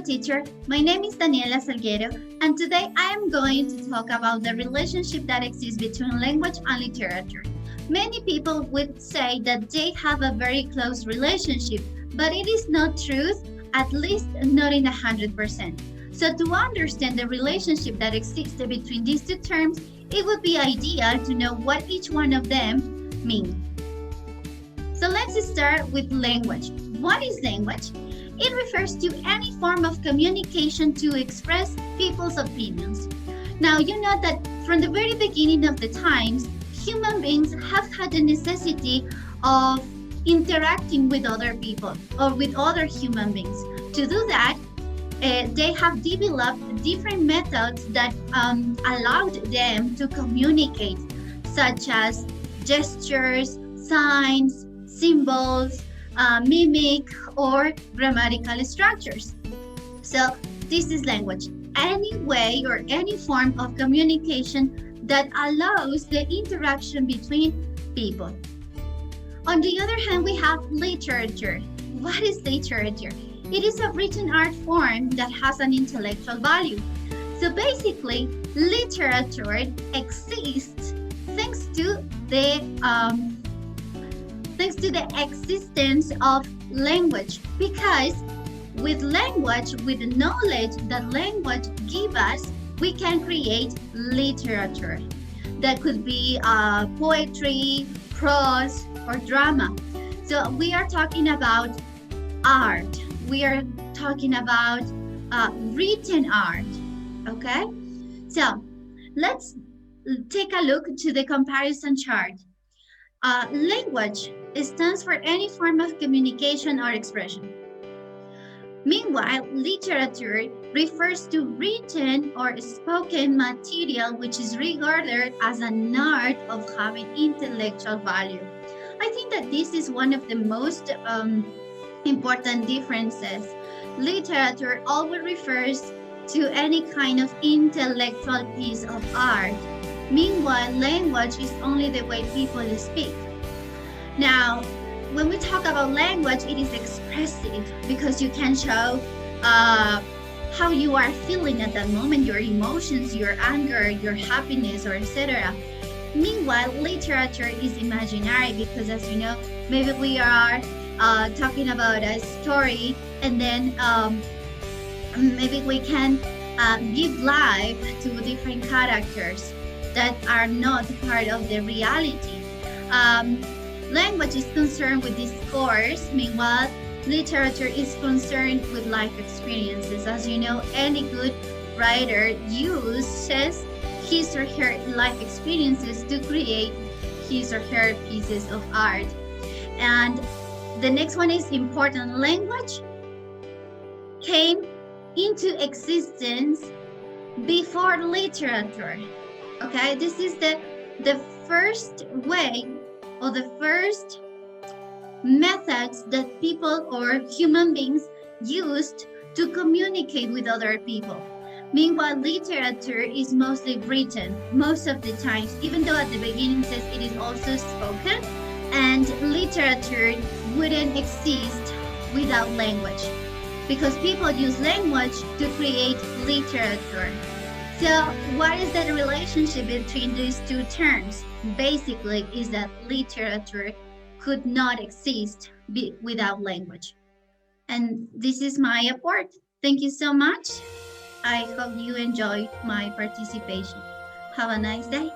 teacher. My name is Daniela Salguero, and today I am going to talk about the relationship that exists between language and literature. Many people would say that they have a very close relationship, but it is not true, at least not in 100%. So to understand the relationship that exists between these two terms, it would be ideal to know what each one of them mean. So let's start with language. What is language? It refers to any form of communication to express people's opinions. Now, you know that from the very beginning of the times, human beings have had the necessity of interacting with other people or with other human beings. To do that, they have developed different methods that allowed them to communicate, such as gestures, signs, symbols, mimic, or grammatical structures. So this is language. Any way or any form of communication that allows the interaction between people. On the other hand, we have literature. What is literature? It is a written art form that has an intellectual value. So basically, literature exists thanks to the existence of language, because with language, with the knowledge that language gives us, we can create literature. That could be poetry, prose, or drama. So we are talking about art. We are talking about written art, okay? So let's take a look to the comparison chart. Language stands for any form of communication or expression. Meanwhile, literature refers to written or spoken material which is regarded as an art of having intellectual value. I think that this is one of the most important differences. Literature always refers to any kind of intellectual piece of art. Meanwhile, language is only the way people speak. Now, when we talk about language, it is expressive because you can show how you are feeling at that moment, your emotions, your anger, your happiness, or etc. Meanwhile, literature is imaginary because, as you know, maybe we are talking about a story, and then maybe we can give life to different characters that are not part of the reality. Language is concerned with discourse, meanwhile, literature is concerned with life experiences. As you know, any good writer uses his or her life experiences to create his or her pieces of art. And the next one is important. Language came into existence before literature. Okay, this is the first way or the first methods that people or human beings used to communicate with other people. Meanwhile, literature is mostly written most of the times, even though at the beginning it says it is also spoken, and literature wouldn't exist without language, because people use language to create literature. So what is the relationship between these two terms? Basically, is that literature could not exist without language. And this is my report. Thank you so much. I hope you enjoyed my participation. Have a nice day.